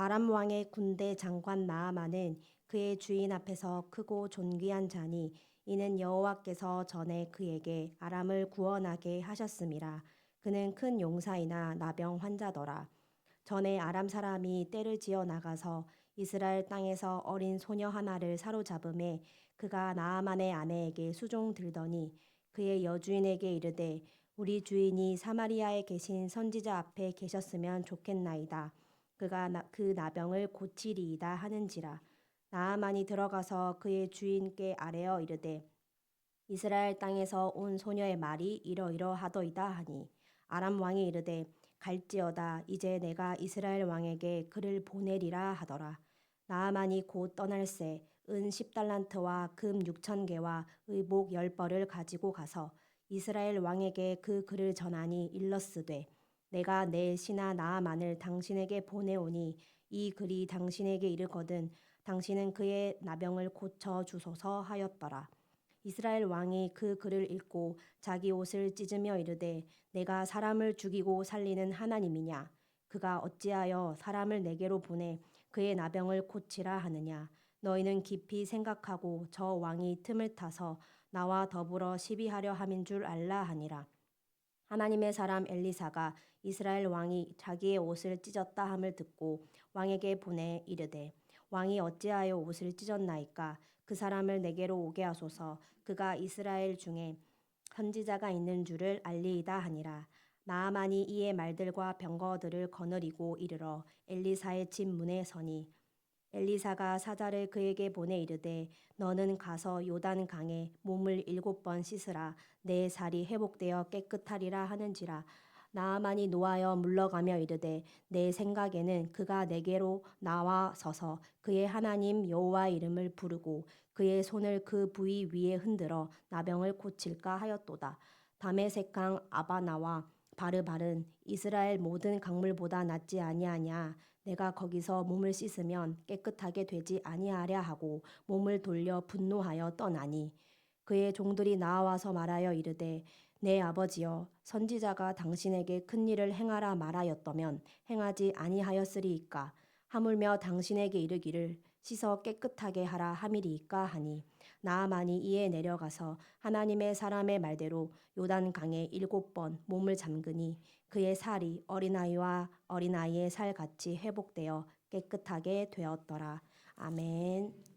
아람 왕의 군대 장관 나아만은 그의 주인 앞에서 크고 존귀한 자니 이는 여호와께서 전에 그에게 아람을 구원하게 하셨음이라. 그는 큰 용사이나 나병 환자더라. 전에 아람 사람이 떼를 지어 나가서 이스라엘 땅에서 어린 소녀 하나를 사로잡음에 그가 나아만의 아내에게 수종 들더니 그의 여주인에게 이르되 우리 주인이 사마리아에 계신 선지자 앞에 계셨으면 좋겠나이다. 그가 그 나병을 고치리이다 하는지라. 나아만이 들어가서 그의 주인께 아뢰어 이르되 이스라엘 땅에서 온 소녀의 말이 이러이러하더이다 하니 아람 왕이 이르되 갈지어다 이제 내가 이스라엘 왕에게 그를 보내리라 하더라. 나아만이 곧 떠날새 은 10달란트와 금 6,000개와 의복 10벌을 가지고 가서 이스라엘 왕에게 그 글을 전하니 일렀으되 내가 내 신하 나아만을 당신에게 보내오니 이 글이 당신에게 이르거든 당신은 그의 나병을 고쳐 주소서 하였더라. 이스라엘 왕이 그 글을 읽고 자기 옷을 찢으며 이르되 내가 사람을 죽이고 살리는 하나님이냐 그가 어찌하여 사람을 내게로 보내 그의 나병을 고치라 하느냐 너희는 깊이 생각하고 저 왕이 틈을 타서 나와 더불어 시비하려 함인 줄 알라 하니라. 하나님의 사람 엘리사가 이스라엘 왕이 자기의 옷을 찢었다 함을 듣고 왕에게 보내 이르되 왕이 어찌하여 옷을 찢었나이까 그 사람을 내게로 오게 하소서 그가 이스라엘 중에 선지자가 있는 줄을 알리이다 하니라. 나아만이 이의 말들과 병거들을 거느리고 이르러 엘리사의 집 문에 서니 엘리사가 사자를 그에게 보내 이르되 너는 가서 요단 강에 몸을 7번 씻으라 내 살이 회복되어 깨끗하리라 하는지라. 나아만이 노하여 물러가며 이르되 내 생각에는 그가 내게로 나와 서서 그의 하나님 여호와 이름을 부르고 그의 손을 그 부위 위에 흔들어 나병을 고칠까 하였도다. 다메섹강 아바나와 바르바른 이스라엘 모든 강물보다 낫지 아니하냐. 내가 거기서 몸을 씻으면 깨끗하게 되지 아니하랴 하고 몸을 돌려 분노하여 떠나니 그의 종들이 나와서 말하여 이르되 내 아버지여 선지자가 당신에게 큰 일을 행하라 말하였더면 행하지 아니하였으리이까 하물며 당신에게 이르기를 씻어 깨끗하게 하라 함이리이까 하니 나아만이 이에 내려가서 하나님의 사람의 말대로 요단 강에 7번 몸을 잠그니 그의 살이 어린아이와 어린아이의 살같이 회복되어 깨끗하게 되었더라. 아멘.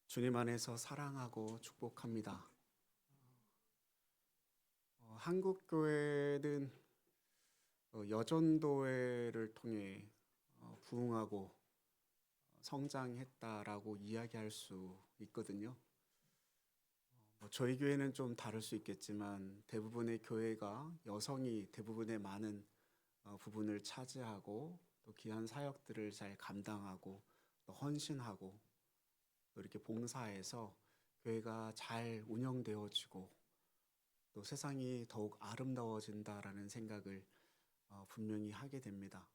주님 안에서 사랑하고 축복합니다. 한국 교회는 여전도회를 통해 부흥하고 성장했다라고 이야기할 수 있거든요. 저희 교회는 좀 다를 수 있겠지만 대부분의 교회가 여성이 대부분의 많은 부분을 차지하고 또 귀한 사역들을 잘 감당하고 또 헌신하고 또 이렇게 봉사해서 교회가 잘 운영되어지고 또 세상이 더욱 아름다워진다라는 생각을 분명히 하게 됩니다.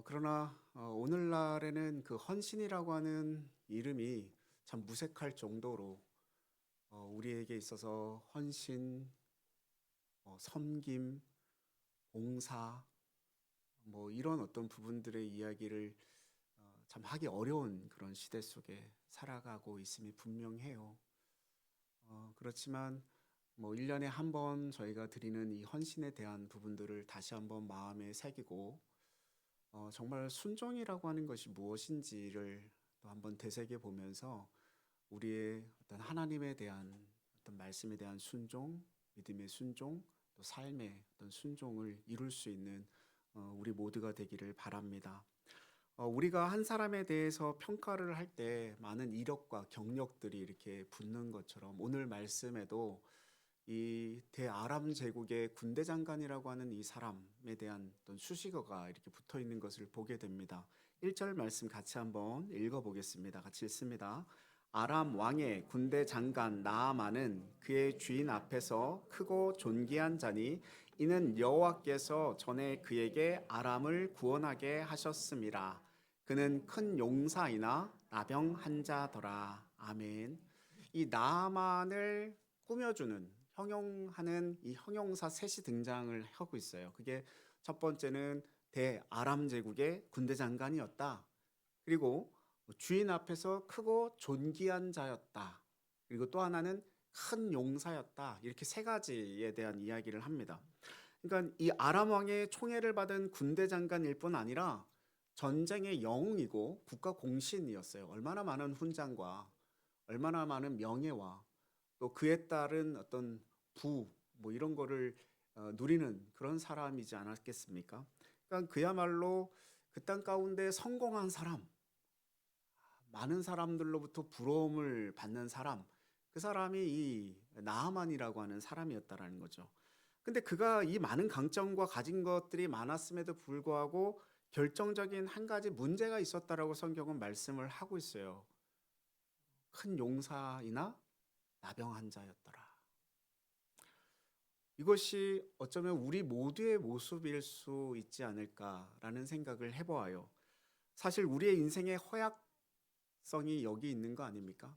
그러나 오늘날에는 그 헌신이라고 하는 이름이 참 무색할 정도로 우리에게 있어서 헌신, 섬김, 봉사 뭐 이런 어떤 부분들의 이야기를 참 하기 어려운 그런 시대 속에 살아가고 있음이 분명해요. 그렇지만 뭐 1년에 한 번 저희가 드리는 이 헌신에 대한 부분들을 다시 한번 마음에 새기고 정말 순종이라고 하는 것이 무엇인지를 또 한번 되새겨 보면서 우리의 어떤 하나님에 대한 어떤 말씀에 대한 순종, 믿음의 순종, 또 삶의 어떤 순종을 이룰 수 있는 우리 모두가 되기를 바랍니다. 우리가 한 사람에 대해서 평가를 할 때 많은 이력과 경력들이 이렇게 붙는 것처럼 오늘 말씀에도 이 대아람 제국의 군대 장관이라고 하는 이 사람에 대한 어떤 수식어가 이렇게 붙어 있는 것을 보게 됩니다. 1절 말씀 같이 한번 읽어보겠습니다. 같이 읽습니다. 아람 왕의 군대 장관 나아만은 그의 주인 앞에서 크고 존귀한 자니 이는 여호와께서 전에 그에게 아람을 구원하게 하셨음이라. 그는 큰 용사이나 나병한 자더라. 아멘. 이 나아만을 꾸며주는 형용하는 이 형용사 셋이 등장을 하고 있어요. 그게 첫 번째는 대아람 제국의 군대 장관이었다. 그리고 주인 앞에서 크고 존귀한 자였다. 그리고 또 하나는 큰 용사였다. 이렇게 세 가지에 대한 이야기를 합니다. 그러니까 이 아람 왕의 총애를 받은 군대 장관일 뿐 아니라 전쟁의 영웅이고 국가 공신이었어요. 얼마나 많은 훈장과 얼마나 많은 명예와 또 그에 따른 어떤 뭐 이런 거를 누리는 그런 사람이지 않았겠습니까? 그러니까 그야말로 그 땅 가운데 성공한 사람, 많은 사람들로부터 부러움을 받는 사람, 그 사람이 이 나아만이라고 하는 사람이었다라는 거죠. 근데 그가 이 많은 강점과 가진 것들이 많았음에도 불구하고 결정적인 한 가지 문제가 있었다라고 성경은 말씀을 하고 있어요. 큰 용사이나 나병한 자였더라. 이것이 어쩌면 우리 모두의 모습일 수 있지 않을까라는 생각을 해보아요. 사실 우리의 인생의 허약성이 여기 있는 거 아닙니까?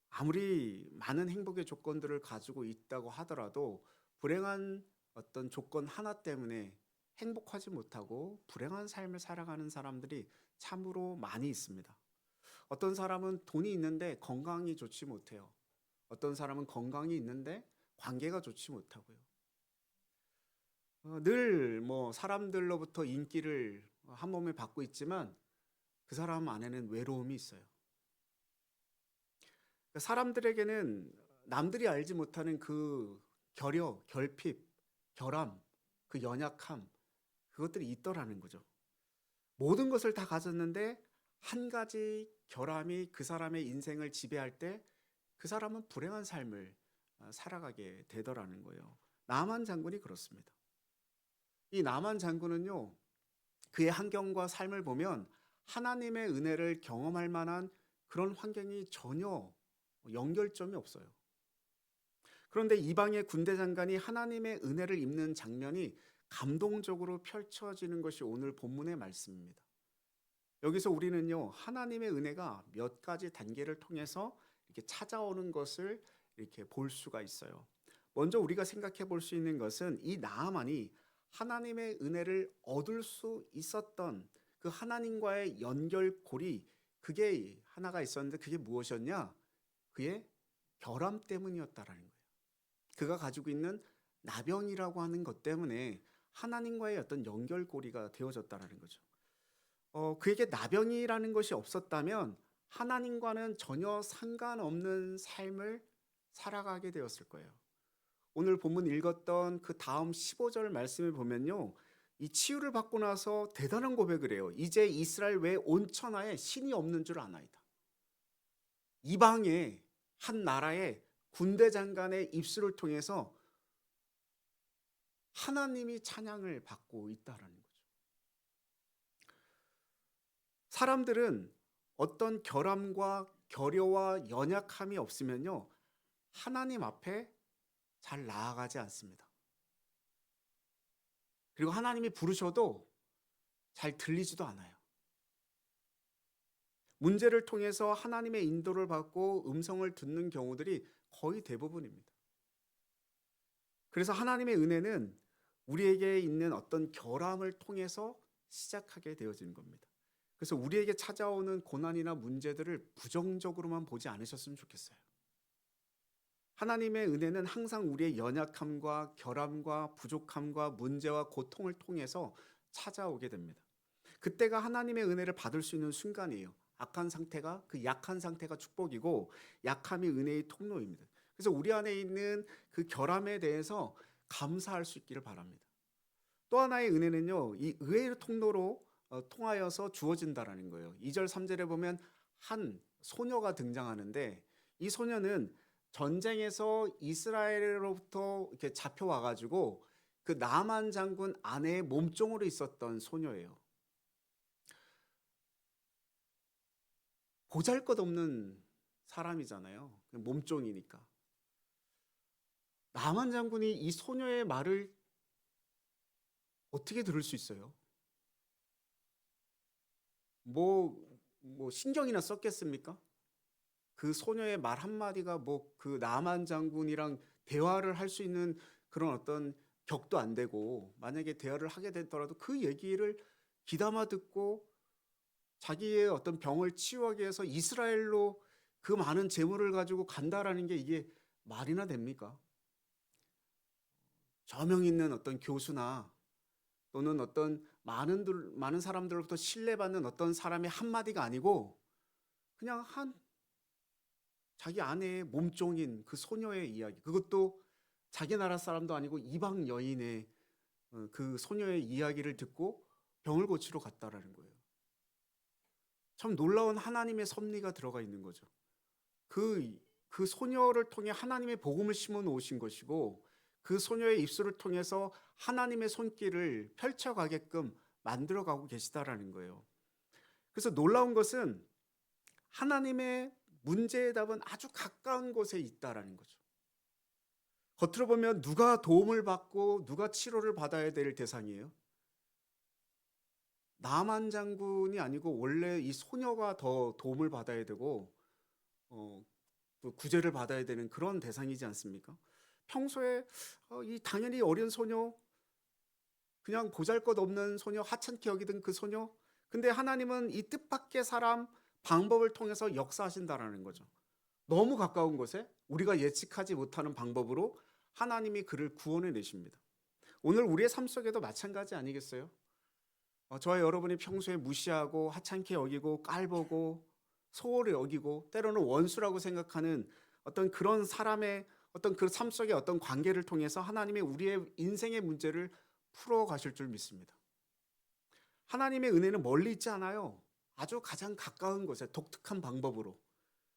아무리 많은 행복의 조건들을 가지고 있다고 하더라도 불행한 어떤 조건 하나 때문에 행복하지 못하고 불행한 삶을 살아가는 사람들이 참으로 많이 있습니다. 어떤 사람은 돈이 있는데 건강이 좋지 못해요. 어떤 사람은 건강이 있는데 관계가 좋지 못하고요. 늘 뭐 사람들로부터 인기를 한 몸에 받고 있지만 그 사람 안에는 외로움이 있어요. 사람들에게는 남들이 알지 못하는 그 결여, 결핍, 결함, 그 연약함, 그것들이 있더라는 거죠. 모든 것을 다 가졌는데 한 가지 결함이 그 사람의 인생을 지배할 때 그 사람은 불행한 삶을 살아가게 되더라는 거예요. 나만 장군이 그렇습니다. 이 나만 장군은요, 그의 환경과 삶을 보면 하나님의 은혜를 경험할 만한 그런 환경이 전혀 연결점이 없어요. 그런데 이방의 군대 장관이 하나님의 은혜를 입는 장면이 감동적으로 펼쳐지는 것이 오늘 본문의 말씀입니다. 여기서 우리는요, 하나님의 은혜가 몇 가지 단계를 통해서 이렇게 찾아오는 것을 이렇게 볼 수가 있어요. 먼저 우리가 생각해 볼 수 있는 것은 이 나아만이 하나님의 은혜를 얻을 수 있었던 그 하나님과의 연결고리, 그게 하나가 있었는데 그게 무엇이었냐? 그의 결함 때문이었다라는 거예요. 그가 가지고 있는 나병이라고 하는 것 때문에 하나님과의 어떤 연결고리가 되어졌다라는 거죠. 그에게 나병이라는 것이 없었다면 하나님과는 전혀 상관없는 삶을 살아가게 되었을 거예요. 오늘 본문 읽었던 그 다음 15절 말씀을 보면요. 이 치유를 받고 나서 대단한 고백을 해요. 이제 이스라엘 외 온 천하에 신이 없는 줄 아나이다. 이방의 한 나라의 군대 장관의 입술을 통해서 하나님이 찬양을 받고 있다라는 거죠. 사람들은 어떤 결함과 결여와 연약함이 없으면요. 하나님 앞에 잘 나아가지 않습니다. 그리고 하나님이 부르셔도 잘 들리지도 않아요. 문제를 통해서 하나님의 인도를 받고 음성을 듣는 경우들이 거의 대부분입니다. 그래서 하나님의 은혜는 우리에게 있는 어떤 결함을 통해서 시작하게 되어지는 겁니다. 그래서 우리에게 찾아오는 고난이나 문제들을 부정적으로만 보지 않으셨으면 좋겠어요. 하나님의 은혜는 항상 우리의 연약함과 결함과 부족함과 문제와 고통을 통해서 찾아오게 됩니다. 그때가 하나님의 은혜를 받을 수 있는 순간이에요. 악한 상태가, 그 약한 상태가 축복이고 약함이 은혜의 통로입니다. 그래서 우리 안에 있는 그 결함에 대해서 감사할 수 있기를 바랍니다. 또 하나의 은혜는요, 이 의의 통로로 통하여서 주어진다라는 거예요. 2절 3절에 보면 한 소녀가 등장하는데 이 소녀는 전쟁에서 이스라엘로부터 이렇게 잡혀와 가지고 그 나만 장군 아내의 몸종으로 있었던 소녀예요. 보잘것없는 사람이잖아요. 몸종이니까. 나만 장군이 이 소녀의 말을 어떻게 들을 수 있어요? 뭐 신경이나 썼겠습니까? 그 소녀의 말 한마디가 그 나만 장군이랑 대화를 할 수 있는 그런 어떤 격도 안 되고, 만약에 대화를 하게 되더라도 그 얘기를 귀담아 듣고 자기의 어떤 병을 치유하기 위해서 이스라엘로 그 많은 재물을 가지고 간다라는 게 이게 말이나 됩니까? 저명 있는 어떤 교수나 또는 어떤 많은 사람들로부터 신뢰받는 어떤 사람의 한마디가 아니고 그냥 자기 아내의 몸종인 그 소녀의 이야기, 그것도 자기 나라 사람도 아니고 이방 여인의 그 소녀의 이야기를 듣고 병을 고치러 갔다라는 거예요. 참 놀라운 하나님의 섭리가 들어가 있는 거죠. 그 소녀를 통해 하나님의 복음을 심어 놓으신 것이고 그 소녀의 입술을 통해서 하나님의 손길을 펼쳐가게끔 만들어가고 계시다라는 거예요. 그래서 놀라운 것은 하나님의 문제의 답은 아주 가까운 곳에 있다라는 거죠. 겉으로 보면 누가 도움을 받고 누가 치료를 받아야 될 대상이에요? 나만 장군이 아니고 원래 이 소녀가 더 도움을 받아야 되고 또 구제를 받아야 되는 그런 대상이지 않습니까? 평소에 이 당연히 어린 소녀, 그냥 보잘것없는 소녀, 하찮게 여기던 그 소녀, 근데 하나님은 이 뜻밖의 사람 방법을 통해서 역사하신다라는 거죠. 너무 가까운 곳에 우리가 예측하지 못하는 방법으로 하나님이 그를 구원해 내십니다. 오늘 우리의 삶 속에도 마찬가지 아니겠어요? 저와 여러분이 평소에 무시하고 하찮게 여기고 깔보고 소홀히 여기고 때로는 원수라고 생각하는 어떤 그런 사람의 어떤 그 삶 속의 어떤 관계를 통해서 하나님이 우리의 인생의 문제를 풀어 가실 줄 믿습니다. 하나님의 은혜는 멀리 있지 않아요. 아주 가장 가까운 곳에 독특한 방법으로,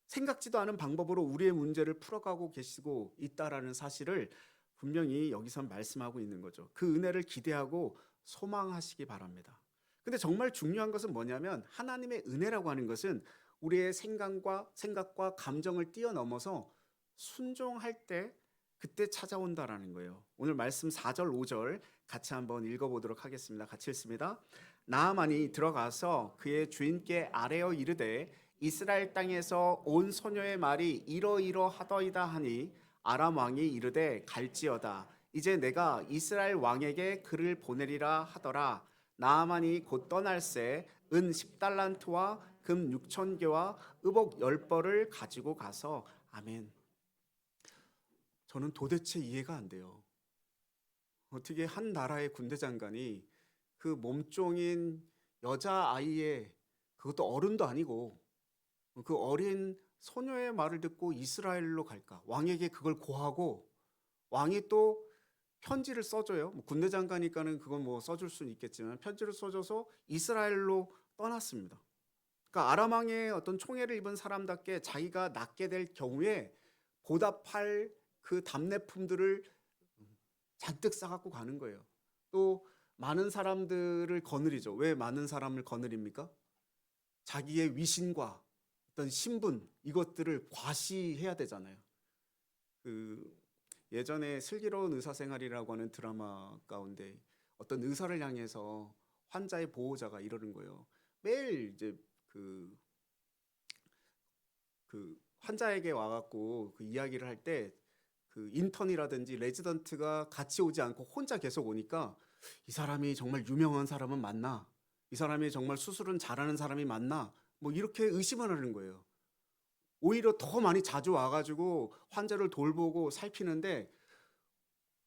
생각지도 않은 방법으로 우리의 문제를 풀어가고 계시고 있다라는 사실을 분명히 여기서 말씀하고 있는 거죠. 그 은혜를 기대하고 소망하시기 바랍니다. 근데 정말 중요한 것은 뭐냐면 하나님의 은혜라고 하는 것은 우리의 생각과 감정을 뛰어넘어서 순종할 때 그때 찾아온다라는 거예요. 오늘 말씀 4절 5절 같이 한번 읽어보도록 하겠습니다. 같이 읽습니다. 나아만이 들어가서 그의 주인께 아뢰어 이르되 이스라엘 땅에서 온 소녀의 말이 이러이러하더이다 하니 아람 왕이 이르되 갈지어다. 이제 내가 이스라엘 왕에게 그를 보내리라 하더라. 나아만이 곧 떠날새 은 10달란트와 금 6,000개와 의복 10벌을 가지고 가서 아멘. 저는 도대체 이해가 안 돼요. 어떻게 한 나라의 군대 장관이 그 몸종인 여자아이의, 그것도 어른도 아니고 그 어린 소녀의 말을 듣고 이스라엘로 갈까? 왕에게 그걸 고하고 왕이 또 편지를 써줘요. 뭐 군대 장관이니까는 그건 뭐 써줄 수는 있겠지만 편지를 써줘서 이스라엘로 떠났습니다. 그러니까 아람 왕의 어떤 총애를 입은 사람답게 자기가 낫게 될 경우에 보답할 그 답례품들을 잔뜩 싸갖고 가는 거예요. 또 많은 사람들을 거느리죠. 왜 많은 사람을 거느립니까? 자기의 위신과 어떤 신분 이것들을 과시해야 되잖아요. 그 예전에 슬기로운 의사생활이라고 하는 드라마 가운데 어떤 의사를 향해서 환자의 보호자가 이러는 거예요. 매일 이제 그 환자에게 와갖고 그 이야기를 할 때 그 인턴이라든지 레지던트가 같이 오지 않고 혼자 계속 오니까 이 사람이 정말 유명한 사람은 맞나? 이 사람이 정말 수술은 잘하는 사람이 맞나? 뭐 이렇게 의심을 하는 거예요. 오히려 더 많이 자주 와가지고 환자를 돌보고 살피는데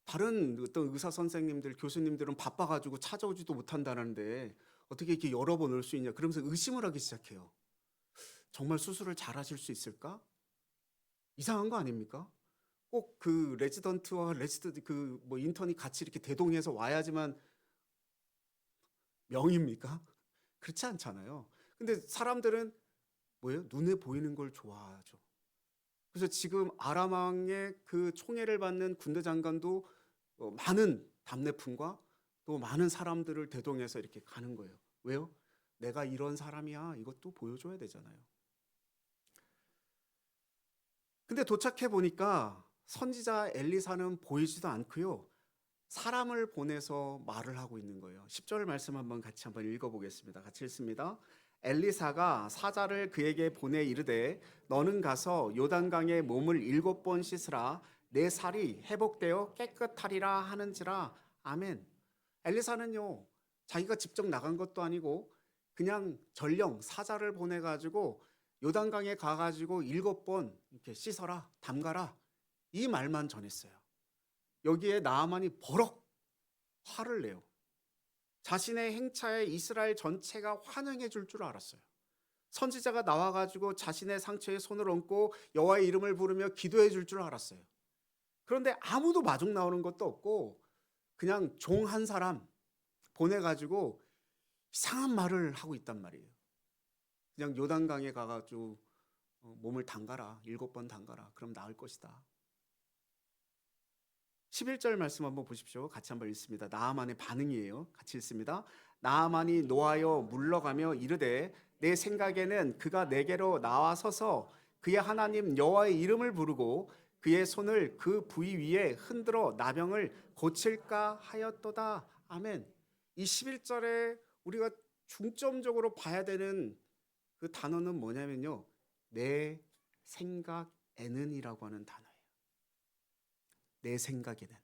다른 어떤 의사 선생님들, 교수님들은 바빠가지고 찾아오지도 못한다는데 어떻게 이렇게 여러 번 올 수 있냐? 그러면서 의심을 하기 시작해요. 정말 수술을 잘하실 수 있을까? 이상한 거 아닙니까? 꼭 그 레지던트와 그 뭐 인턴이 같이 이렇게 대동해서 와야지만 명입니까? 그렇지 않잖아요. 근데 사람들은 뭐예요? 눈에 보이는 걸 좋아하죠. 그래서 지금 아람 왕의 그 총애를 받는 군대 장관도 많은 답례품과 또 많은 사람들을 대동해서 이렇게 가는 거예요. 왜요? 내가 이런 사람이야. 이것도 보여줘야 되잖아요. 근데 도착해 보니까 선지자 엘리사는 보이지도 않고요. 사람을 보내서 말을 하고 있는 거예요. 10절 말씀 같이 한번 읽어보겠습니다. 같이 읽습니다. 엘리사가 사자를 그에게 보내 이르되 너는 가서 요단강에 몸을 7번 씻으라 내 살이 회복되어 깨끗하리라 하는지라. 아멘. 엘리사는요 자기가 직접 나간 것도 아니고 그냥 전령 사자를 보내가지고 요단강에 가가지고 7번 이렇게 씻어라 담가라 이 말만 전했어요. 여기에 나아만이 버럭 화를 내요. 자신의 행차에 이스라엘 전체가 환영해 줄 줄 알았어요. 선지자가 나와가지고 자신의 상처에 손을 얹고 여호와의 이름을 부르며 기도해 줄 줄 알았어요. 그런데 아무도 마중 나오는 것도 없고 그냥 종 한 사람 보내가지고 이상한 말을 하고 있단 말이에요. 그냥 요단강에 가가지고 몸을 담가라 7번 담가라 그럼 나을 것이다. 11절 말씀 한번 보십시오. 같이 한번 읽습니다. 나아만의 반응이에요. 같이 읽습니다. 나아만이 노하여 물러가며 이르되 내 생각에는 그가 내게로 나와서서 그의 하나님 여호와의 이름을 부르고 그의 손을 그 부위 위에 흔들어 나병을 고칠까 하였도다. 아멘. 이 11절에 우리가 중점적으로 봐야 되는 그 단어는 뭐냐면요. 내 생각에는이라고 하는 단어예요. 내 생각에는.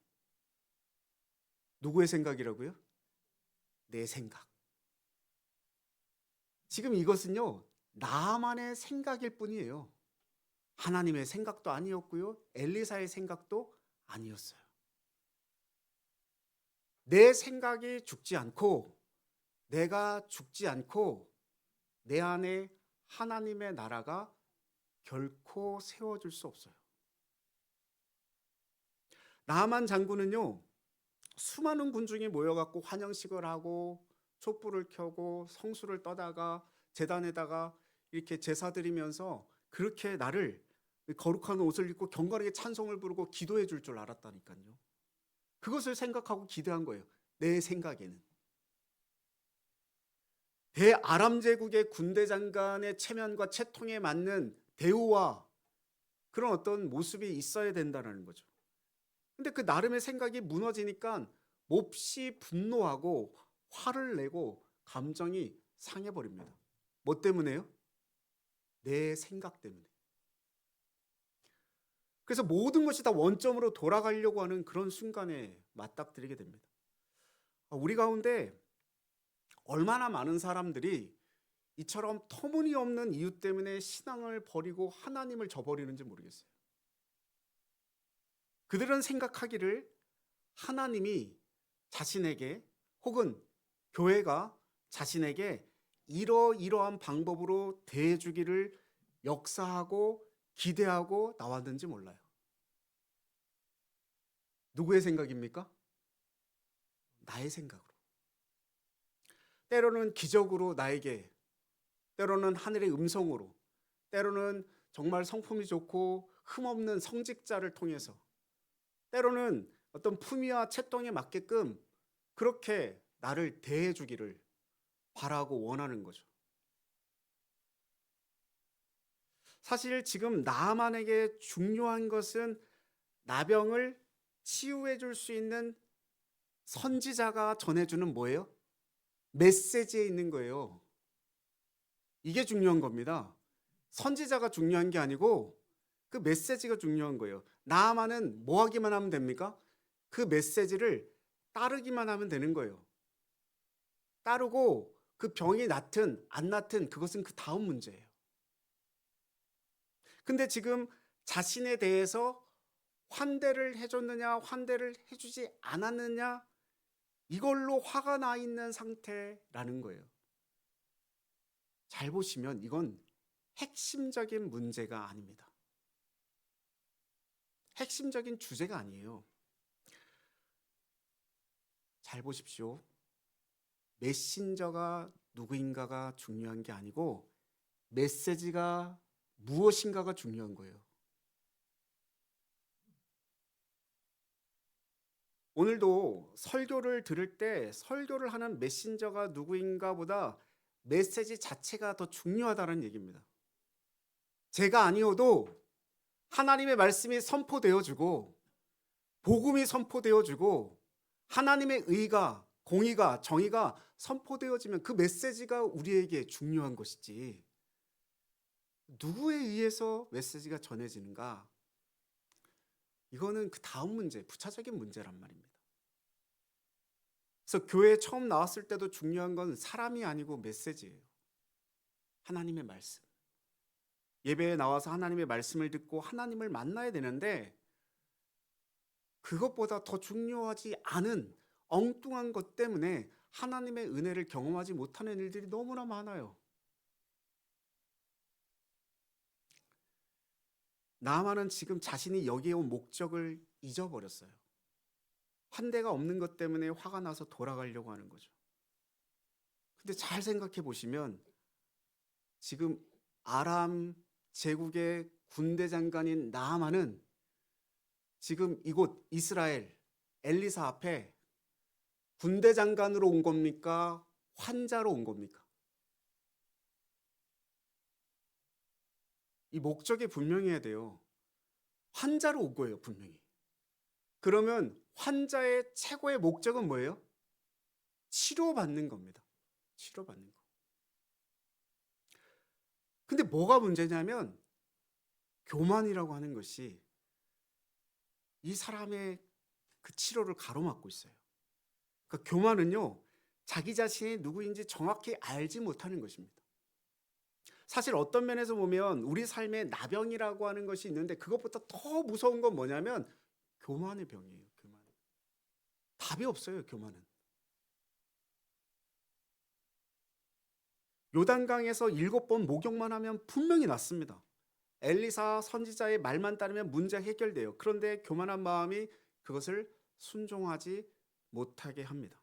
누구의 생각이라고요? 내 생각. 지금 이것은요. 나만의 생각일 뿐이에요. 하나님의 생각도 아니었고요. 엘리사의 생각도 아니었어요. 내 생각이 죽지 않고 내가 죽지 않고 내 안에 하나님의 나라가 결코 세워질 수 없어요. 나만 장군은요. 수많은 군중이 모여갖고 환영식을 하고 촛불을 켜고 성수를 떠다가 제단에다가 이렇게 제사 드리면서 그렇게 나를 거룩한 옷을 입고 경건하게 찬송을 부르고 기도해 줄 줄 알았다니까요. 그것을 생각하고 기대한 거예요. 내 생각에는. 대아람 제국의 군대 장관의 체면과 체통에 맞는 대우와 그런 어떤 모습이 있어야 된다는 거죠. 근데 그 나름의 생각이 무너지니까 몹시 분노하고 화를 내고 감정이 상해버립니다. 뭐 때문에요? 내 생각 때문에. 그래서 모든 것이 다 원점으로 돌아가려고 하는 그런 순간에 맞닥뜨리게 됩니다. 우리 가운데 얼마나 많은 사람들이 이처럼 터무니없는 이유 때문에 신앙을 버리고 하나님을 저버리는지 모르겠어요. 그들은 생각하기를 하나님이 자신에게 혹은 교회가 자신에게 이러이러한 방법으로 대해주기를 역사하고 기대하고 나왔는지 몰라요. 누구의 생각입니까? 나의 생각으로. 때로는 기적으로 나에게, 때로는 하늘의 음성으로, 때로는 정말 성품이 좋고 흠없는 성직자를 통해서, 때로는 어떤 품위와 채통에 맞게끔 그렇게 나를 대해 주기를 바라고 원하는 거죠. 사실 지금 나만에게 중요한 것은 나병을 치유해 줄 수 있는 선지자가 전해주는 뭐예요? 메시지에 있는 거예요. 이게 중요한 겁니다. 선지자가 중요한 게 아니고 그 메시지가 중요한 거예요. 나만은 뭐 하기만 하면 됩니까? 그 메시지를 따르기만 하면 되는 거예요. 따르고 그 병이 낫든 안 낫든 그것은 그 다음 문제예요. 근데 지금 자신에 대해서 환대를 해줬느냐, 환대를 해주지 않았느냐, 이걸로 화가 나 있는 상태라는 거예요. 잘 보시면 이건 핵심적인 문제가 아닙니다. 핵심적인 주제가 아니에요. 잘 보십시오. 메신저가 누구인가가 중요한 게 아니고 메시지가 무엇인가가 중요한 거예요. 오늘도 설교를 들을 때 설교를 하는 메신저가 누구인가보다 메시지 자체가 더 중요하다는 얘기입니다. 제가 아니어도 하나님의 말씀이 선포되어지고 복음이 선포되어지고 하나님의 의가, 공의가, 정의가 선포되어지면 그 메시지가 우리에게 중요한 것이지, 누구에 의해서 메시지가 전해지는가, 이거는 그 다음 문제, 부차적인 문제란 말입니다. 그래서 교회에 처음 나왔을 때도 중요한 건 사람이 아니고 메시지예요. 하나님의 말씀. 예배에 나와서 하나님의 말씀을 듣고 하나님을 만나야 되는데 그것보다 더 중요하지 않은 엉뚱한 것 때문에 하나님의 은혜를 경험하지 못하는 일들이 너무나 많아요. 나만은 지금 자신이 여기에 온 목적을 잊어버렸어요. 환대가 없는 것 때문에 화가 나서 돌아가려고 하는 거죠. 근데 잘 생각해 보시면 지금 아람 제국의 군대 장관인 나아만은 지금 이곳 이스라엘 엘리사 앞에 군대 장관으로 온 겁니까? 환자로 온 겁니까? 이 목적이 분명해야 돼요. 환자로 온 거예요, 분명히. 그러면 환자의 최고의 목적은 뭐예요? 치료받는 겁니다. 치료받는 거. 근데 뭐가 문제냐면 교만이라고 하는 것이 이 사람의 그 치료를 가로막고 있어요. 그러니까 교만은요, 자기 자신이 누구인지 정확히 알지 못하는 것입니다. 사실 어떤 면에서 보면 우리 삶에 나병이라고 하는 것이 있는데 그것보다 더 무서운 건 뭐냐면 교만의 병이에요. 교만. 답이 없어요, 교만은. 요단강에서 7번 목욕만 하면 분명히 낫습니다. 엘리사 선지자의 말만 따르면 문제 해결돼요. 그런데 교만한 마음이 그것을 순종하지 못하게 합니다.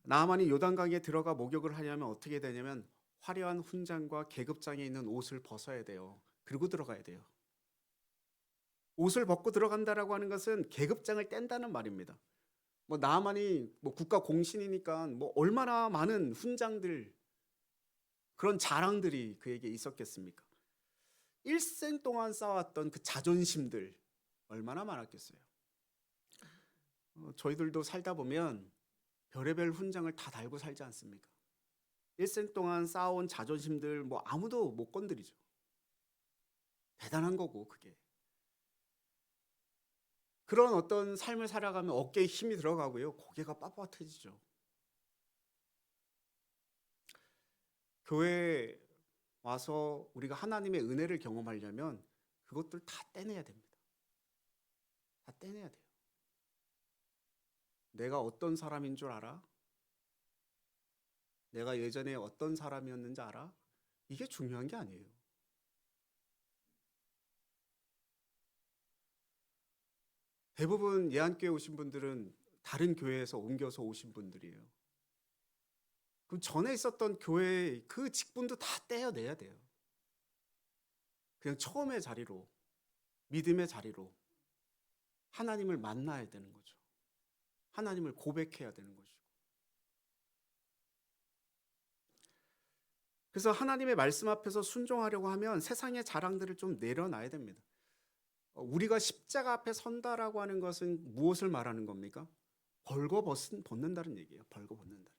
나아만이 요단강에 들어가 목욕을 하려면 어떻게 되냐면 화려한 훈장과 계급장에 있는 옷을 벗어야 돼요. 그리고 들어가야 돼요. 옷을 벗고 들어간다라고 하는 것은 계급장을 뗀다는 말입니다. 뭐 나아만이 뭐 국가 공신이니까 뭐 얼마나 많은 훈장들, 그런 자랑들이 그에게 있었겠습니까? 일생 동안 쌓았던 그 자존심들 얼마나 많았겠어요. 저희들도 살다 보면 별의별 훈장을 다 달고 살지 않습니까? 일생 동안 쌓아온 자존심들 뭐 아무도 못 건드리죠. 대단한 거고 그게. 그런 어떤 삶을 살아가면 어깨에 힘이 들어가고요. 고개가 빳빳해지죠. 교회에 와서 우리가 하나님의 은혜를 경험하려면 그것들 다 떼내야 됩니다. 다 떼내야 돼요. 내가 어떤 사람인 줄 알아? 내가 예전에 어떤 사람이었는지 알아? 이게 중요한 게 아니에요. 대부분 예안교회 오신 분들은 다른 교회에서 옮겨서 오신 분들이에요. 그럼 전에 있었던 교회 그 직분도 다 떼어내야 돼요. 그냥 처음의 자리로, 믿음의 자리로 하나님을 만나야 되는 거죠. 하나님을 고백해야 되는 것이고. 그래서 하나님의 말씀 앞에서 순종하려고 하면 세상의 자랑들을 좀 내려놔야 됩니다. 우리가 십자가 앞에 선다라고 하는 것은 무엇을 말하는 겁니까? 벌거벗는다는 얘기예요. 벌거벗는다.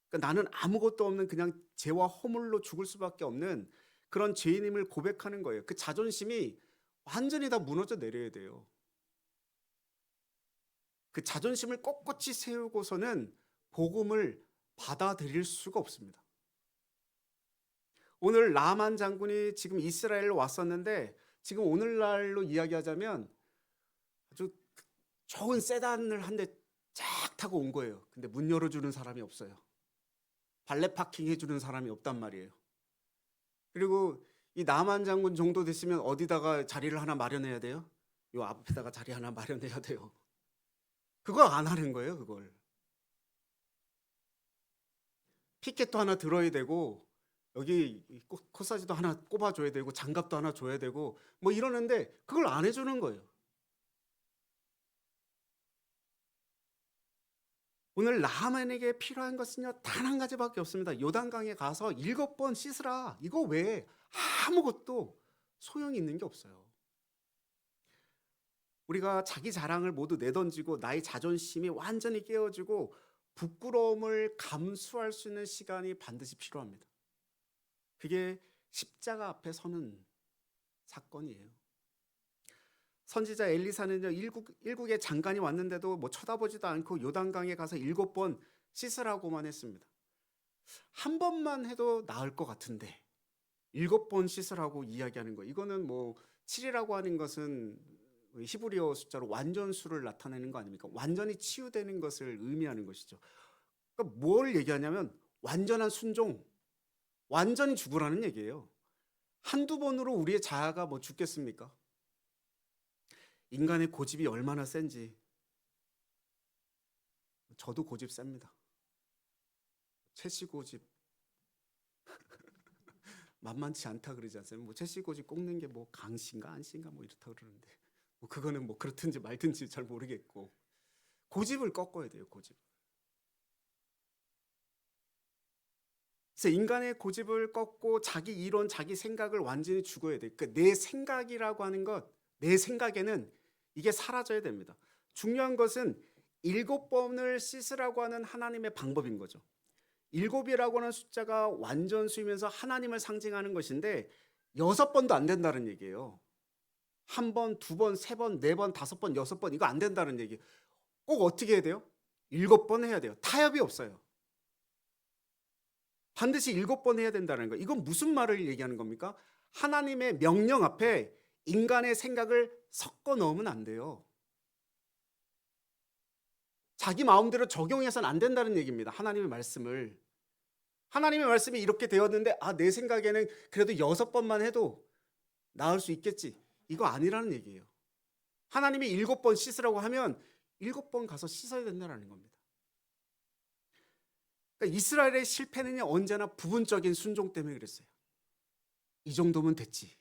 그러니까 나는 아무것도 없는 그냥 죄와 허물로 죽을 수밖에 없는 그런 죄인임을 고백하는 거예요. 그 자존심이 완전히 다 무너져 내려야 돼요. 그 자존심을 꼿꼿이 세우고서는 복음을 받아들일 수가 없습니다. 오늘 나만 장군이 지금 이스라엘로 왔었는데 지금 오늘날로 이야기하자면 아주 좋은 세단을 한 대 쫙 타고 온 거예요. 근데 문 열어주는 사람이 없어요. 발레 파킹 해주는 사람이 없단 말이에요. 그리고 이 나만 장군 정도 됐으면 어디다가 자리를 하나 마련해야 돼요? 요 앞에다가 자리 하나 마련해야 돼요. 그걸 안 하는 거예요, 그걸. 피켓도 하나 들어야 되고 여기 코사지도 하나 꼽아줘야 되고 장갑도 하나 줘야 되고 뭐 이러는데 그걸 안 해주는 거예요. 오늘 나만에게 필요한 것은요 단 한 가지밖에 없습니다. 요단강에 가서 7번 씻으라. 이거 외에 아무것도 소용이 있는 게 없어요. 우리가 자기 자랑을 모두 내던지고 나의 자존심이 완전히 깨어지고 부끄러움을 감수할 수 있는 시간이 반드시 필요합니다. 그게 십자가 앞에 서는 사건이에요. 선지자 엘리사는요 일국의 장관이 왔는데도 뭐 쳐다보지도 않고 요단강에 가서 7번 씻으라고만 했습니다. 한 번만 해도 나을 것 같은데 7번 씻으라고 이야기하는 거, 이거는 뭐 7이라고 하는 것은 히브리어 숫자로 완전수를 나타내는 거 아닙니까? 완전히 치유되는 것을 의미하는 것이죠. 그러니까 뭘 얘기하냐면 완전한 순종, 완전히 죽으라는 얘기예요. 한두 번으로 우리의 자아가 뭐 죽겠습니까? 인간의 고집이 얼마나 센지 저도 고집 셉니다. 채씨 고집 만만치 않다 그러지 않습니까? 뭐 채씨 고집 꺾는 게 뭐 강씨인가 안씨인가 뭐 이렇다 그러는데 뭐 그거는 뭐 그렇든지 말든지 잘 모르겠고 고집을 꺾어야 돼요. 고집. 그래서 인간의 고집을 꺾고 자기 이론, 자기 생각을 완전히 죽어야 돼. 그러니까 내 생각이라고 하는 것, 내 생각에는 이게 사라져야 됩니다. 중요한 것은 7번을 씻으라고 하는 하나님의 방법인 거죠. 7이라고 하는 숫자가 완전수이면서 하나님을 상징하는 것인데 6번도 안 된다는 얘기예요. 1번, 2번, 3번, 4번, 5번, 6번 이거 안 된다는 얘기. 꼭 어떻게 해야 돼요? 7번 해야 돼요. 타협이 없어요. 반드시 7번 해야 된다는 거. 이건 무슨 말을 얘기하는 겁니까? 하나님의 명령 앞에 인간의 생각을 섞어 넣으면 안 돼요. 자기 마음대로 적용해서는 안 된다는 얘기입니다. 하나님의 말씀을. 하나님의 말씀이 이렇게 되었는데 내 생각에는 그래도 6번만 해도 나을 수 있겠지. 이거 아니라는 얘기예요. 하나님이 7번 씻으라고 하면 7번 가서 씻어야 된다는 겁니다. 그러니까 이스라엘의 실패는 언제나 부분적인 순종 때문에 그랬어요. 이 정도면 됐지.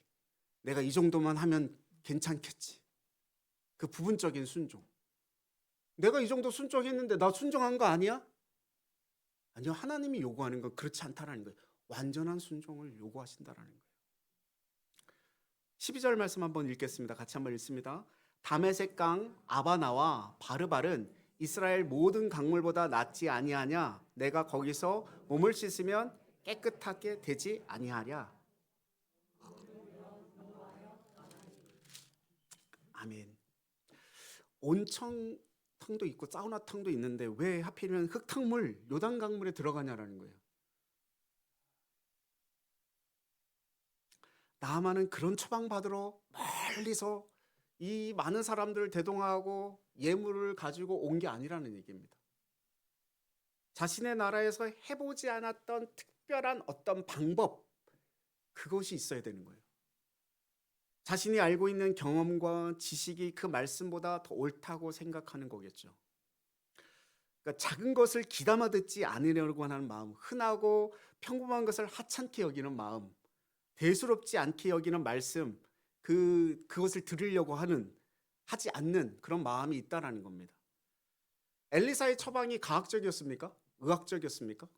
내가 이 정도만 하면 괜찮겠지. 그 부분적인 순종. 내가 이 정도 순종했는데 나 순종한 거 아니야? 아니요. 하나님이 요구하는 건 그렇지 않다라는 거예요. 완전한 순종을 요구하신다라는 거예요. 12절 말씀 한번 읽겠습니다. 같이 한번 읽습니다. 다메섹 강 아바나와 바르발은 이스라엘 모든 강물보다 낫지 아니하냐? 내가 거기서 몸을 씻으면 깨끗하게 되지 아니하랴? 아멘. 온천탕도 있고 사우나탕도 있는데 왜 하필이면 흙탕물, 요단강물에 들어가냐라는 거예요. 나아만은 그런 처방받으러 멀리서 이 많은 사람들을 대동하고 예물을 가지고 온 게 아니라는 얘기입니다. 자신의 나라에서 해보지 않았던 특별한 어떤 방법, 그것이 있어야 되는 거예요. 자신이 알고 있는 경험과 지식이 그 말씀보다 더 옳다고 생각하는 거겠죠. 그러니까 작은 것을 귀담아 듣지 않으려고 하는 마음, 흔하고 평범한 것을 하찮게 여기는 마음, 대수롭지 않게 여기는 말씀, 그것을 들으려고 하지 않는 그런 마음이 있다라는 겁니다. 엘리사의 처방이 과학적이었습니까? 의학적이었습니까?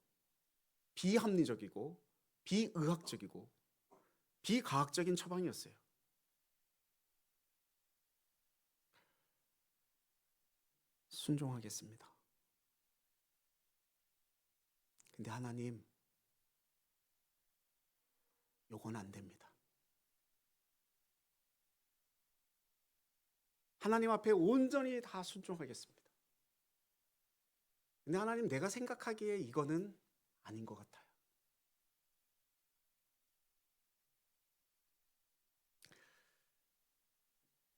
비합리적이고 비의학적이고 비과학적인 처방이었어요. 순종하겠습니다. 근데 하나님, 요건 안 됩니다. 하나님 앞에 온전히 다 순종하겠습니다. 근데 하나님, 내가 생각하기에 이거는 아닌 것 같아요.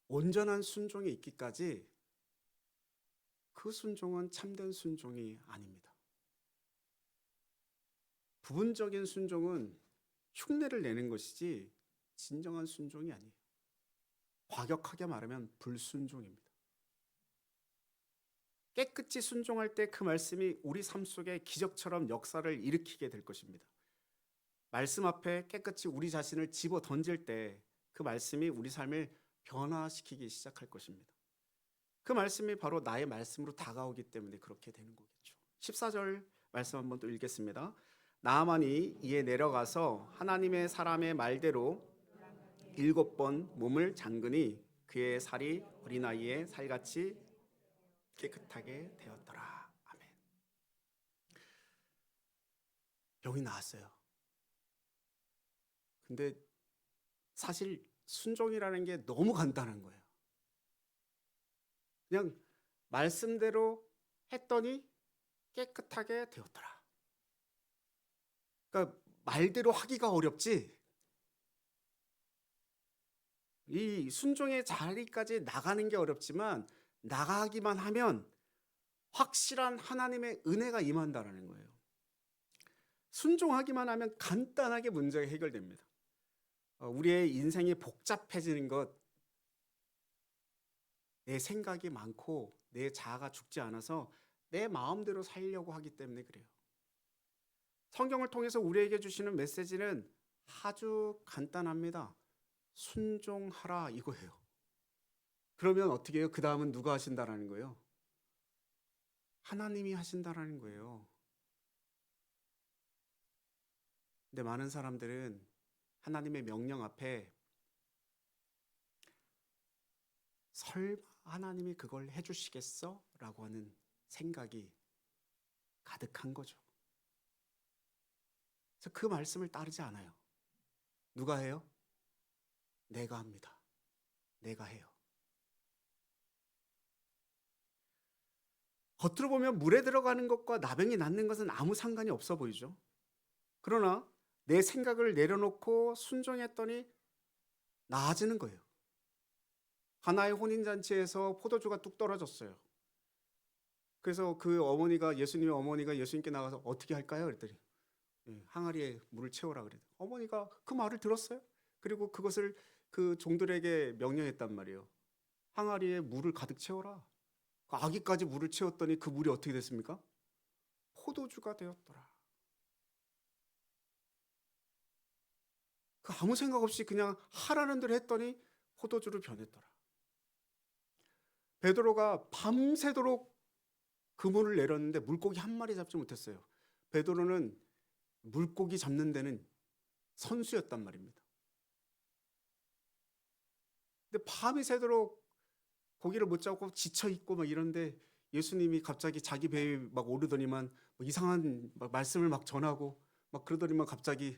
온전한 순종이 있기까지 그 순종은 참된 순종이 아닙니다. 부분적인 순종은 흉내를 내는 것이지 진정한 순종이 아니에요. 과격하게 말하면 불순종입니다. 깨끗이 순종할 때 그 말씀이 우리 삶 속에 기적처럼 역사를 일으키게 될 것입니다. 말씀 앞에 깨끗이 우리 자신을 집어 던질 때 그 말씀이 우리 삶을 변화시키기 시작할 것입니다. 그 말씀이 바로 나의 말씀으로 다가오기 때문에 그렇게 되는 거겠죠. 14절 말씀 한번 또 읽겠습니다. 나아만이 이에 내려가서 하나님의 사람의 말대로 7번 몸을 잠그니 그의 살이 어린아이의 살같이 깨끗하게 되었더라. 아멘. 병이 나았어요. 근데 사실 순종이라는 게 너무 간단한 거예요. 그냥 말씀대로 했더니 깨끗하게 되었더라. 그러니까 말대로 하기가 어렵지, 이 순종의 자리까지 나가는 게 어렵지만 나가기만 하면 확실한 하나님의 은혜가 임한다라는 거예요. 순종하기만 하면 간단하게 문제가 해결됩니다. 우리의 인생이 복잡해지는 것, 내 생각이 많고 내 자아가 죽지 않아서 내 마음대로 살려고 하기 때문에 그래요. 성경을 통해서 우리에게 주시는 메시지는 아주 간단합니다. 순종하라 이거예요. 그러면 어떻게 해요? 그 다음은 누가 하신다라는 거예요? 하나님이 하신다라는 거예요. 근데 많은 사람들은 하나님의 명령 앞에 설마 하나님이 그걸 해주시겠어? 라고 하는 생각이 가득한 거죠. 그래서 그 말씀을 따르지 않아요. 누가 해요? 내가 합니다. 내가 해요. 겉으로 보면 물에 들어가는 것과 나병이 낫는 것은 아무 상관이 없어 보이죠. 그러나 내 생각을 내려놓고 순종했더니 나아지는 거예요. 가나의 혼인잔치에서 포도주가 뚝 떨어졌어요. 그래서 그 어머니가, 예수님의 어머니가 예수님께 나가서 어떻게 할까요? 그랬더니 항아리에 물을 채우라 그래요. 어머니가 그 말을 들었어요. 그리고 그것을 그 종들에게 명령했단 말이에요. 항아리에 물을 가득 채워라. 아기까지 물을 채웠더니 그 물이 어떻게 됐습니까? 포도주가 되었더라. 그 아무 생각 없이 그냥 하라는 대로 했더니 포도주로 변했더라. 베드로가 밤새도록 그물을 내렸는데 물고기 한 마리 잡지 못했어요. 베드로는 물고기 잡는 데는 선수였단 말입니다. 근데 밤이 새도록 고기를 못 잡고 지쳐 있고 막 이런데 예수님이 갑자기 자기 배에 막 오르더니만 이상한 말씀을 막 전하고 막 그러더니만 갑자기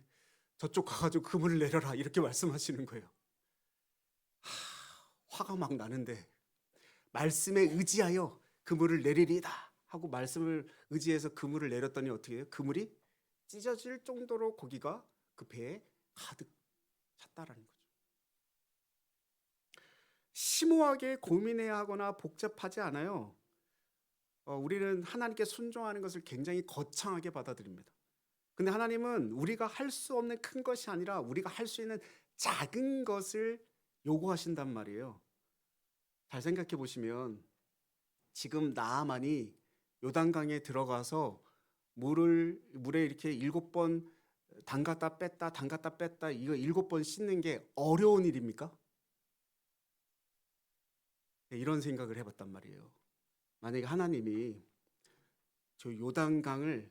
저쪽 가가지고 그물을 내려라 이렇게 말씀하시는 거예요. 화가 막 나는데 말씀에 의지하여 그물을 내리리다 하고 말씀을 의지해서 그물을 내렸더니 어떻게 해요? 그물이 찢어질 정도로 고기가 그 배에 가득 찼다라는 거죠. 심오하게 고민해야 하거나 복잡하지 않아요. 우리는 하나님께 순종하는 것을 굉장히 거창하게 받아들입니다. 근데 하나님은 우리가 할 수 없는 큰 것이 아니라 우리가 할 수 있는 작은 것을 요구하신단 말이에요. 잘 생각해 보시면 지금 나아만이 요단강에 들어가서 물에 이렇게 7번 담갔다 뺐다 담갔다 뺐다 이거 7번 씻는 게 어려운 일입니까? 네, 이런 생각을 해봤단 말이에요. 만약에 하나님이 저 요단강을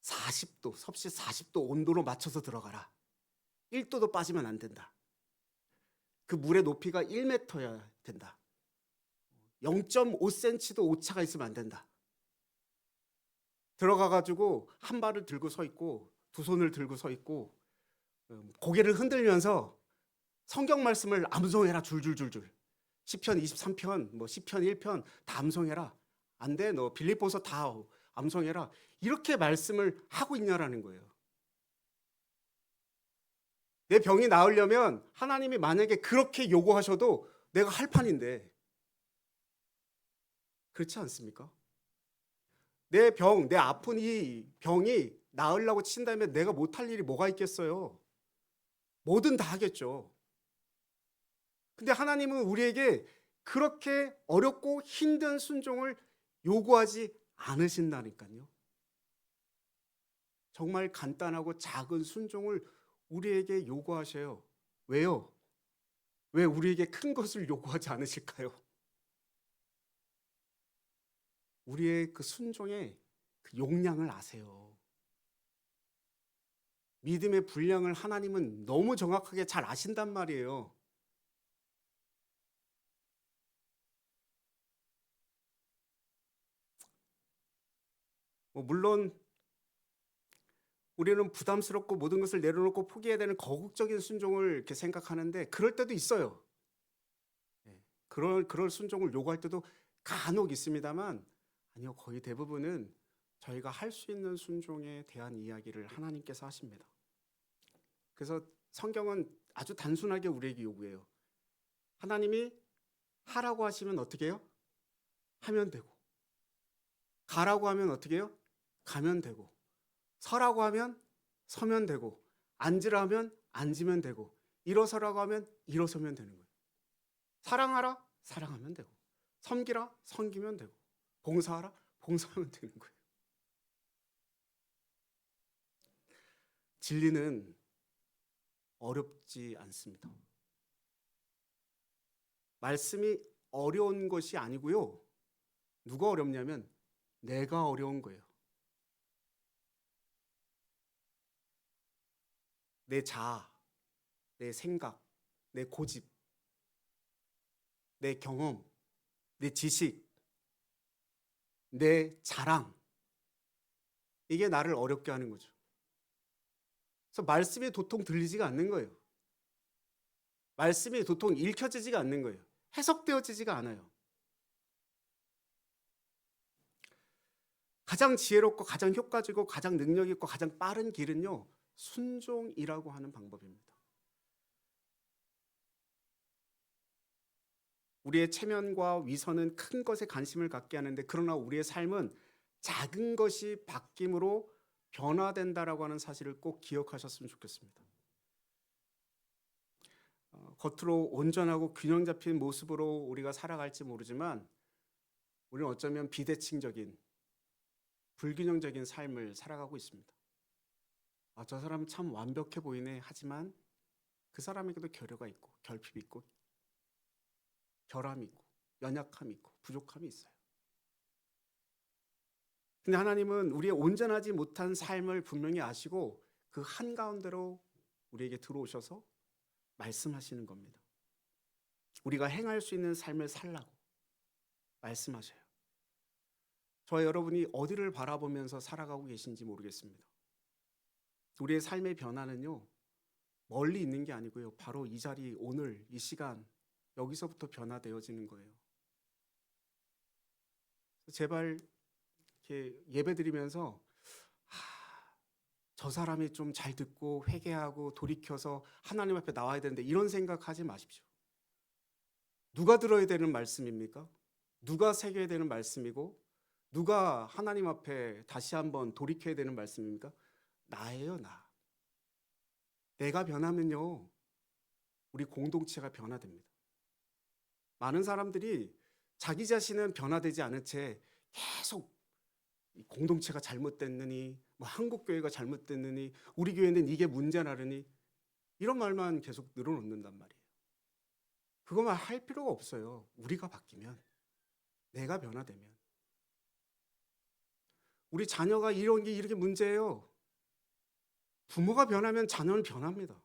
40도, 섭씨 40도 온도로 맞춰서 들어가라. 1도도 빠지면 안 된다. 그 물의 높이가 1m여야 된다. 0.5cm도 오차가 있으면 안 된다. 들어가가지고 한 발을 들고 서 있고 두 손을 들고 서 있고 고개를 흔들면서 성경 말씀을 암송해라 줄줄줄줄. 시편 23편, 뭐 시편 1편 다 암송해라. 안 돼, 너 빌립보서 다 암송해라. 이렇게 말씀을 하고 있냐라는 거예요. 내 병이 나으려면 하나님이 만약에 그렇게 요구하셔도 내가 할 판인데 그렇지 않습니까? 내 아픈 이 병이 나으려고 친다면 내가 못할 일이 뭐가 있겠어요? 뭐든 다 하겠죠. 근데 하나님은 우리에게 그렇게 어렵고 힘든 순종을 요구하지 않으신다니까요. 정말 간단하고 작은 순종을 우리에게 요구하셔요. 왜요? 왜 우리에게 큰 것을 요구하지 않으실까요? 우리의 그 순종의 그 용량을 아세요. 믿음의 분량을 하나님은 너무 정확하게 잘 아신단 말이에요. 물론 우리는 부담스럽고 모든 것을 내려놓고 포기해야 되는 거국적인 순종을 이렇게 생각하는데 그럴 때도 있어요. 그럴 순종을 요구할 때도 간혹 있습니다만 아니요, 거의 대부분은 저희가 할 수 있는 순종에 대한 이야기를 하나님께서 하십니다. 그래서 성경은 아주 단순하게 우리에게 요구해요. 하나님이 하라고 하시면 어떻게 해요? 하면 되고, 가라고 하면 어떻게 해요? 가면 되고, 서라고 하면 서면 되고, 앉으라 하면 앉으면 되고, 일어서라고 하면 일어서면 되는 거예요. 사랑하라, 사랑하면 되고, 섬기라, 섬기면 되고, 봉사하라, 봉사하면 되는 거예요. 진리는 어렵지 않습니다. 말씀이 어려운 것이 아니고요. 누가 어렵냐면 내가 어려운 거예요. 내 자아, 내 생각, 내 고집, 내 경험, 내 지식, 내 자랑. 이게 나를 어렵게 하는 거죠. 그래서 말씀이 도통 들리지가 않는 거예요. 말씀이 도통 읽혀지지가 않는 거예요. 해석되어지지가 않아요. 가장 지혜롭고 가장 효과적이고 가장 능력 있고 가장 빠른 길은요, 순종이라고 하는 방법입니다. 우리의 체면과 위선은 큰 것에 관심을 갖게 하는데 그러나 우리의 삶은 작은 것이 바뀜으로 변화된다라고 하는 사실을 꼭 기억하셨으면 좋겠습니다. 겉으로 온전하고 균형 잡힌 모습으로 우리가 살아갈지 모르지만 우리는 어쩌면 비대칭적인 불균형적인 삶을 살아가고 있습니다. 저 사람은 참 완벽해 보이네 하지만 그 사람에게도 결여가 있고 결핍이 있고 결함이 있고 연약함이 있고 부족함이 있어요. 근데 하나님은 우리의 온전하지 못한 삶을 분명히 아시고 그 한가운데로 우리에게 들어오셔서 말씀하시는 겁니다. 우리가 행할 수 있는 삶을 살라고 말씀하셔요. 저와 여러분이 어디를 바라보면서 살아가고 계신지 모르겠습니다. 우리의 삶의 변화는요, 멀리 있는 게 아니고요, 바로 이 자리, 오늘, 이 시간, 여기서부터 변화되어지는 거예요. 제발 이렇게 예배드리면서 저 사람이 좀 잘 듣고 회개하고 돌이켜서 하나님 앞에 나와야 되는데 이런 생각하지 마십시오. 누가 들어야 되는 말씀입니까? 누가 새겨야 되는 말씀이고 누가 하나님 앞에 다시 한번 돌이켜야 되는 말씀입니까? 나예요, 나. 내가 변하면요, 우리 공동체가 변화됩니다. 많은 사람들이 자기 자신은 변화되지 않은 채 계속 이 공동체가 잘못됐느니, 뭐 한국 교회가 잘못됐느니, 우리 교회는 이게 문제라느니 이런 말만 계속 늘어놓는단 말이에요. 그거만 할 필요가 없어요. 우리가 바뀌면, 내가 변화되면. 우리 자녀가 이런 게 이렇게 문제예요. 부모가 변하면 자녀는 변합니다.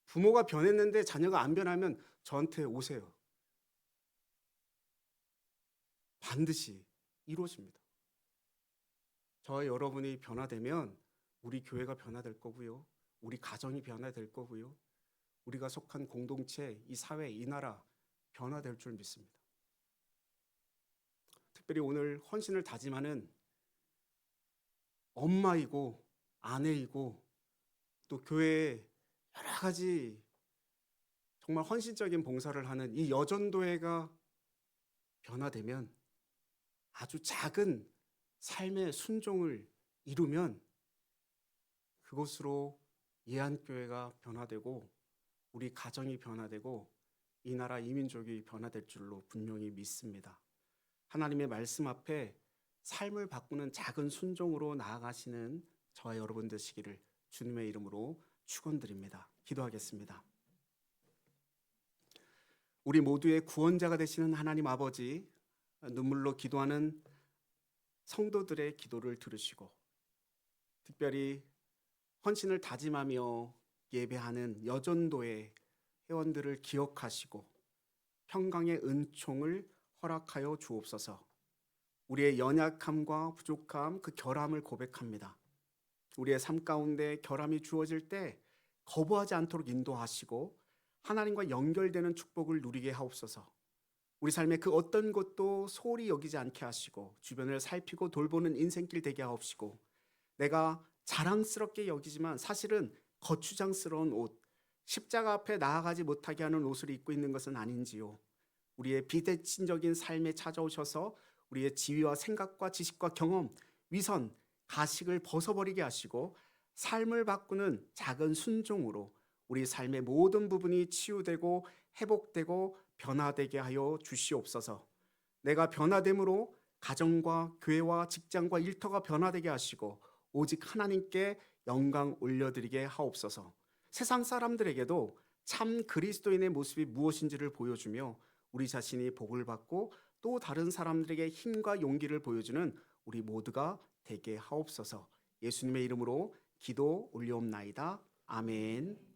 부모가 변했는데 자녀가 안 변하면 저한테 오세요. 반드시 이루어집니다. 저와 여러분이 변화되면 우리 교회가 변화될 거고요. 우리 가정이 변화될 거고요. 우리가 속한 공동체, 이 사회, 이 나라 변화될 줄 믿습니다. 특별히 오늘 헌신을 다짐하는 엄마이고 아내이고 또 교회에 여러 가지 정말 헌신적인 봉사를 하는 이 여전도회가 변화되면, 아주 작은 삶의 순종을 이루면 그것으로 예한교회가 변화되고 우리 가정이 변화되고 이 나라 이민족이 변화될 줄로 분명히 믿습니다. 하나님의 말씀 앞에 삶을 바꾸는 작은 순종으로 나아가시는 저와 여러분 되시기를 주님의 이름으로 축원드립니다. 기도하겠습니다. 우리 모두의 구원자가 되시는 하나님 아버지, 눈물로 기도하는 성도들의 기도를 들으시고 특별히 헌신을 다짐하며 예배하는 여전도의 회원들을 기억하시고 평강의 은총을 허락하여 주옵소서. 우리의 연약함과 부족함, 그 결함을 고백합니다. 우리의 삶 가운데 결함이 주어질 때 거부하지 않도록 인도하시고 하나님과 연결되는 축복을 누리게 하옵소서. 우리 삶의 그 어떤 것도 소홀히 여기지 않게 하시고 주변을 살피고 돌보는 인생길 되게 하옵시고, 내가 자랑스럽게 여기지만 사실은 거추장스러운 옷, 십자가 앞에 나아가지 못하게 하는 옷을 입고 있는 것은 아닌지요. 우리의 비대칭적인 삶에 찾아오셔서 우리의 지위와 생각과 지식과 경험, 위선, 가식을 벗어버리게 하시고 삶을 바꾸는 작은 순종으로 우리 삶의 모든 부분이 치유되고 회복되고 변화되게 하여 주시옵소서. 내가 변화됨으로 가정과 교회와 직장과 일터가 변화되게 하시고 오직 하나님께 영광 올려드리게 하옵소서. 세상 사람들에게도 참 그리스도인의 모습이 무엇인지를 보여주며 우리 자신이 복을 받고 또 다른 사람들에게 힘과 용기를 보여주는 우리 모두가 되게 하옵소서. 예수님의 이름으로 기도 올려옵나이다. 아멘.